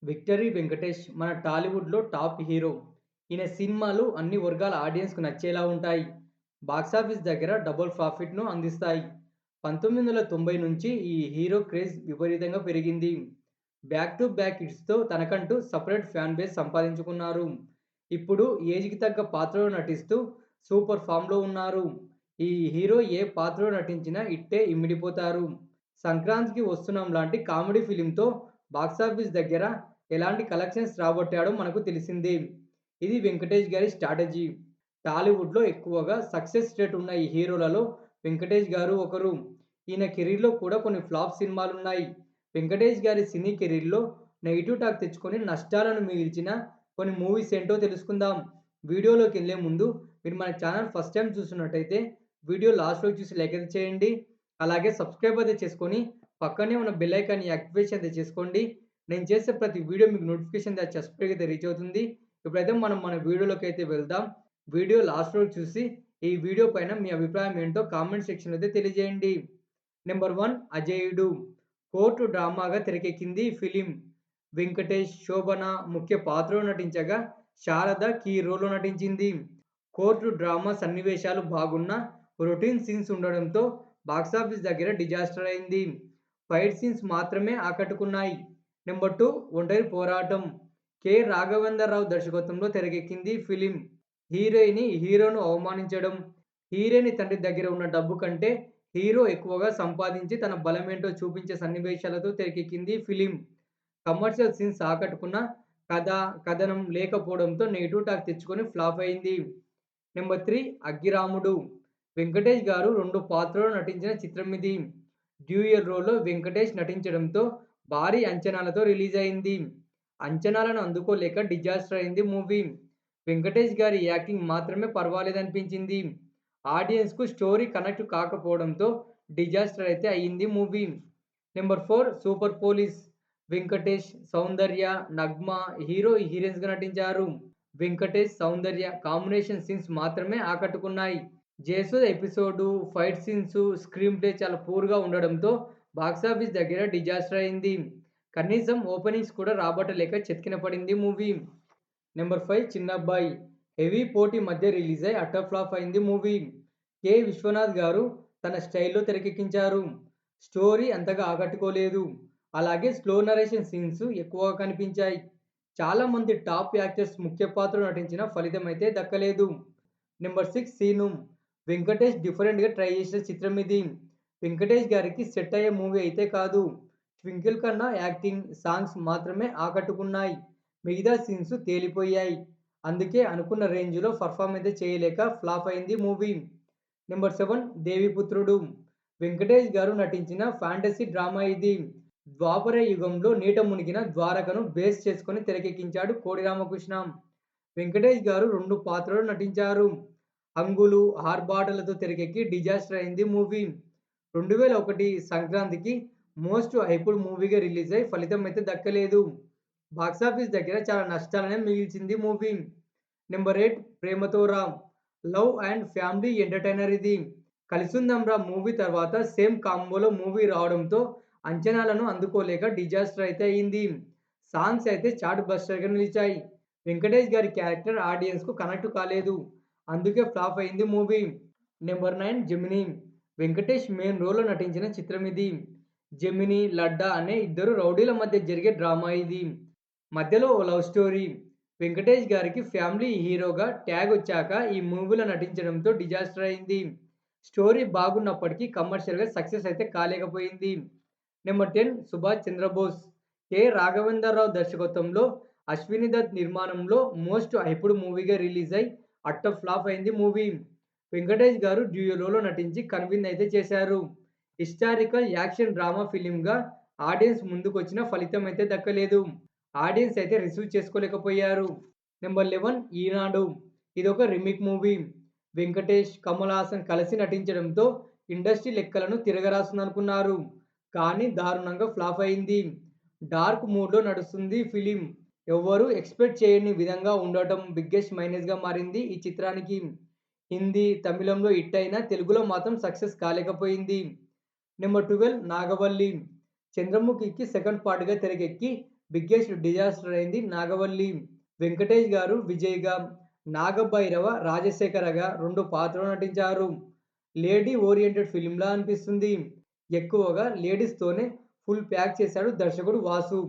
Victory Venkatesh మన టాలీవుడ్‌లో top hero. ఈయన సినిమాలు అన్ని వర్గాల ఆడియన్స్‌కు నచ్చేలా ఉంటాయి. బాక్సాఫీస్ దగ్గర డబుల్ ప్రాఫిట్‌ను అందిస్తాయి. 1990 నుంచి ఈ హీరో క్రేజ్ విపరీతంగా పెరిగింది. బ్యాక్ టు బ్యాక్ హిట్స్‌తో తనకంటూ సెపరేట్ ఫ్యాన్ బేస్ సంపాదించుకున్నారు. ఇప్పుడు ఏజ్‌కి తగ్గ పాత్రలో నటిస్తూ సూపర్ ఫామ్‌లో ఉన్నారు. ఈ హీరో ఏ పాత్రలో నటించినా హిట్టే ఇమిడిపోతారు. సంక్రాంతికి వస్తున్నాం లాంటి కామెడీ ఫిల్మ్‌తో బాక్సాఫీస్ దగ్గర ఎలాంటి కలెక్షన్స్ రాబట్టాడో మనకు తెలిసిందే. ఇది వెంకటేష్ గారి స్ట్రాటజీ. టాలీవుడ్‌లో ఎక్కువగా సక్సెస్ రేట్ ఉన్న ఈ హీరోలలో వెంకటేష్ గారు ఒకరు. ఈయన కెరీర్‌లో కూడా కొన్ని ఫ్లాప్ సినిమాలున్నాయి. వెంకటేష్ గారి సినీ కెరీర్‌లో నెగెటివ్ టాక్ తెచ్చుకొని నష్టాలను మిగిల్చిన కొన్ని మూవీస్ ఏంటో తెలుసుకుందాం. వీడియోలోకెళ్ళే ముందు మీరు మన ఛానల్ ఫస్ట్ టైమ్ చూస్తున్నట్టయితే వీడియో లాస్ట్ వరకు చూసి లైక్ అయితే చేయండి. అలాగే సబ్స్క్రైబ్ అయితే చేసుకొని పక్కనే ఉన్న బెల్ ఐకాన్‌ని యాక్టివేషన్ అయితే చేసుకోండి. నేను చేసే ప్రతి వీడియో మీకు నోటిఫికేషన్ ద్వారా స్పీడ్‌గా అయితే రీచ్ అవుతుంది. ఇప్పుడైతే మనం మన వీడియోలోకైతే వెళ్దాం. వీడియో లాస్ట్ వరకు చూసి ఈ వీడియో పైన మీ అభిప్రాయం ఏంటో కామెంట్ సెక్షన్‌లో అయితే తెలియజేయండి. నెంబర్ 1 అజేయుడు. కోర్టు డ్రామాగా తెరకెక్కింది ఈ ఫిలిం. వెంకటేష్, శోభన ముఖ్య పాత్రలో నటించగా శారద కీ రోల్‌లో నటించింది. కోర్టు డ్రామా సన్నివేశాలు బాగున్నా రొటీన్ సీన్స్ ఉండడంతో బాక్సాఫీస్ దగ్గర డిజాస్టర్ అయింది. ఫైట్ సీన్స్ మాత్రమే ఆకట్టుకున్నాయి. నెంబర్ 2 ఒంటరి పోరాటం. కె. రాఘవేంద్రరావు దర్శకత్వంలో తెరకెక్కింది ఈ ఫిలిం. హీరోను అవమానించడం, హీరోయిన్ తండ్రి దగ్గర ఉన్న డబ్బు కంటే హీరో ఎక్కువగా సంపాదించి తన బలమేంటో చూపించే సన్నివేశాలతో తెరకెక్కింది ఈ ఫిలిం. కమర్షియల్ సీన్స్ ఆకట్టుకున్న కథ, కథనం లేకపోవడంతో నెగెటివ్ టాక్ తెచ్చుకొని ఫ్లాప్ అయింది. నెంబర్ 3 అగ్గిరాముడు. వెంకటేష్ గారు 2 పాత్రల్లో నటించిన చిత్రం ఇది. డ్యూయల్ రోల్‌లో వెంకటేష్ నటించడంతో భారీ అంచనాలతో రిలీజ్ అయింది. అంచనాలను అందుకోలేక డిజాస్టర్ అయింది మూవీ. వెంకటేష్ గారి యాక్టింగ్ మాత్రమే పర్వాలేదనిపించింది. ఆడియన్స్‌కు స్టోరీ కనెక్ట్ కాకపోవడంతో డిజాస్టర్ అయితే అయింది movie. Number 4 super police. Venkatesh, Soundarya, Nagma హీరోయిన్స్‌గా నటించారు. వెంకటేష్, సౌందర్య కాంబినేషన్ సీన్స్ మాత్రమే ఆకట్టుకున్నాయి. జేసుద episode, fight scenes, screenplay చాలా పూర్‌గా ఉండడంతో బాక్సాఫీస్ దగ్గర డిజాస్టర్ అయింది. కనీసం ఓపెనింగ్స్ కూడా రాబట్టలేక చతికిల పడింది మూవీ. నెంబర్ 5 చిన్నబ్బాయి. హెవీ పోటీ మధ్య రిలీజ్ అయి అట్టర్ ఫ్లాప్ అయింది మూవీ. కె. విశ్వనాథ్ గారు తన స్టైల్‌లో తెరకెక్కించారు. స్టోరీ అంతగా ఆకట్టుకోలేదు. అలాగే స్లో నరేషన్ సీన్స్ ఎక్కువగా కనిపించాయి. చాలా మంది టాప్ యాక్టర్స్ ముఖ్య పాత్రలో నటించిన ఫలితం అయితే దక్కలేదు. Number 6 scene. వెంకటేష్ డిఫరెంట్‌గా ట్రై చేసిన చిత్రం ఇది. వెంకటేష్ గారికి సెట్ అయ్యే మూవీ అయితే కాదు. ట్వింకిల్ కన్నా యాక్టింగ్, సాంగ్స్ మాత్రమే ఆకట్టుకున్నాయి. మిగతా సీన్స్ తేలిపోయాయి. అందుకే అనుకున్న రేంజ్‌లో పెర్ఫార్మ్ అయితే చేయలేక ఫ్లాప్ అయింది మూవీ. నెంబర్ 7 దేవిపుత్రుడు. వెంకటేష్ గారు నటించిన ఫాంటసీ డ్రామా ఇది. ద్వాపర యుగంలో నీట మునిగిన ద్వారకను బేస్ చేసుకొని తెరకెక్కించాడు కోడి రామకృష్ణ. వెంకటేష్ గారు 2 పాత్రల్లో నటించారు. హంగులు, ఆర్భాటాలతో తెరకెక్కి డిజాస్టర్ అయింది మూవీ. 2001 సంక్రాంతికి మోస్ట్ హైప్డ్ మూవీగా రిలీజ్ అయ్యి ఫలితం అయితే దక్కలేదు. బాక్సాఫీస్ దగ్గర చాలా నష్టాలనే మిగిల్చింది మూవీ. నెంబర్ 8 ప్రేమతో Ram. Love and family entertainer ఇది. కలిసుందాం రా మూవీ తర్వాత సేమ్ కాంబోలో మూవీ రావడంతో అంచనాలను అందుకోలేక డిజాస్టర్ అయితే అయింది. సాంగ్స్ అయితే చార్ట్ బస్టర్‌గా నిలిచాయి. వెంకటేష్ గారి క్యారెక్టర్ ఆడియన్స్‌కు కనెక్ట్ కాలేదు. అందుకే ఫ్లాప్ అయింది movie. Number 9 Gemini. Venkatesh main రోల్‌లో నటించిన చిత్రం ఇది. జెమినీ, లడ్డా అనే ఇద్దరు రౌడీల మధ్య జరిగే డ్రామా ఇది. మధ్యలో ఓ లవ్ స్టోరీ. వెంకటేష్ గారికి ఫ్యామిలీ హీరోగా ట్యాగొచ్చాక ఈ మూవీలో నటించడంతో డిజాస్టర్ అయింది. స్టోరీ బాగున్నప్పటికీ కమర్షియల్‌గా సక్సెస్ అయితే కాలేకపోయింది. నెంబర్ 10 సుభాష్ చంద్రబోస్. కె. రాఘవేంద్రరావు దర్శకత్వంలో, అశ్విని దత్ నిర్మాణంలో మోస్ట్ హైప్డ్ మూవీగా రిలీజ్ అయి అట్టర్ ఫ్లాప్ అయింది మూవీ. వెంకటేష్ గారు డ్యూయలోలో నటించి కన్విన్స్ అయితే చేశారు. హిస్టారికల్ యాక్షన్ డ్రామా ఫిల్మ్‌గా ఆడియన్స్ ముందుకొచ్చిన ఫలితం అయితే దక్కలేదు. ఆడియన్స్ అయితే రిసీవ్ చేసుకోలేకపోయారు. నెంబర్ 11 ఈనాడు. ఇదొక రీమేక్ మూవీ. వెంకటేష్, కమల్ హాసన్ కలిసి నటించడంతో ఇండస్ట్రీ లెక్కలను తిరగరాస్తుందనుకున్నారు. కానీ దారుణంగా ఫ్లాప్ అయింది. డార్క్ మూడ్‌లో నడుస్తుంది ఈ ఫిలిం. ఎవ్వరూ ఎక్స్‌పెక్ట్ చేయని విధంగా ఉండటం బిగ్గెస్ట్ మైనస్‌గా మారింది ఈ చిత్రానికి. హిందీ, తమిళంలో హిట్ అయినా తెలుగులో మాత్రం సక్సెస్ కాలేకపోయింది. నెంబర్ 12 నాగవల్లి. చంద్రముఖికి సెకండ్ పార్ట్‌గా తెరకెక్కి బిగ్గెస్ట్ డిజాస్టర్ అయింది 'నాగవల్లి'. వెంకటేష్ గారు విజయ్‌గా, నాగభైరవ, రాజశేఖరగా 2 పాత్రలు నటించారు. లేడీ ఓరియెంటెడ్ ఫిల్మ్‌లా అనిపిస్తుంది. ఎక్కువగా లేడీస్‌తోనే ఫుల్ ప్యాక్ చేశాడు దర్శకుడు వాసు.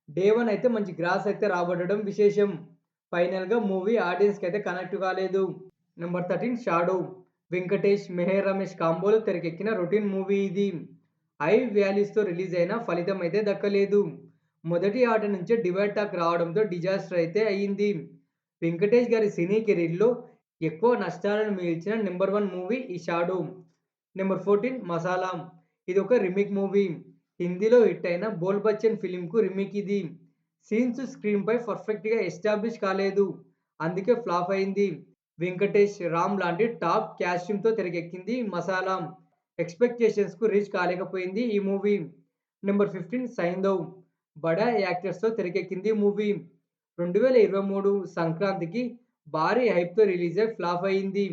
డే 1 అయితే మంచి గ్రాస్ అయితే రాబట్టడం విశేషం. ఫైనల్‌గా మూవీ ఆడియన్స్‌కైతే కనెక్ట్ కాలేదు. Number 13 shadow. వెంకటేష్, మెహర్ రమేష్ కాంబోలో తెరకెక్కిన రొటీన్ మూవీ ఇది. హై వాల్యూస్‌తో రిలీజ్ అయినా ఫలితం అయితే దక్కలేదు. మొదటి ఆట నుంచే డివైడ్ టాక్ రావడంతో డిజాస్టర్ అయితే అయ్యింది. వెంకటేష్ గారి సినీ కెరీర్‌లో ఎక్కువ నష్టాలను మిగిల్చిన నంబర్ 1 మూవీ ఈ 'షాడో'. నంబర్ 14 'మసాలా'. ఇదొక రీమేక్ మూవీ. హిందీలో హిట్ అయిన 'బోల్ బచ్చన్' ఫిల్మ్‌కు రీమేక్ ఇది. సీన్స్, స్క్రీన్‌పై పర్ఫెక్ట్‌గా ఎస్టాబ్లిష్ కాలేదు. అందుకే ఫ్లాప్ అయింది. వెంకటేష్, రామ్ లాంటి టాప్ క్యాస్ట్ టీమ్‌తో తెరకెక్కింది 'మసాలా'. ఎక్స్‌పెక్టేషన్స్‌కు రీచ్ కాలేకపోయింది ఈ మూవీ. నంబర్ 15 సైంధవ్. బడా యాక్టర్స్‌తో తెరకెక్కింది మూవీ. 2023 సంక్రాంతికి భారీ హైప్‌తో రిలీజ్ అయి ఫ్లాప్ అయింది.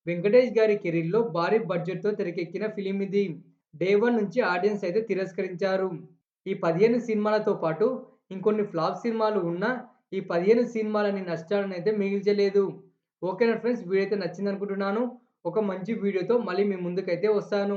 వెంకటేష్ గారి కెరీర్‌లో భారీ బడ్జెట్‌తో తెరకెక్కిన ఫిల్మ్ ఇది. డే 1 నుంచి ఆడియన్స్ అయితే తిరస్కరించారు. ఈ 15 సినిమాలతో పాటు ఇంకొన్ని ఫ్లాప్ సినిమాలు ఉన్నా ఈ 15 సినిమాలని నష్టాలనైతే మిగిల్చలేదు. ఓకేనా ఫ్రెండ్స్, వీడియో అయితే నచ్చిందనుకుంటున్నాను. ఒక మంచి వీడియోతో మళ్ళీ మీ ముందుకైతే వస్తాను.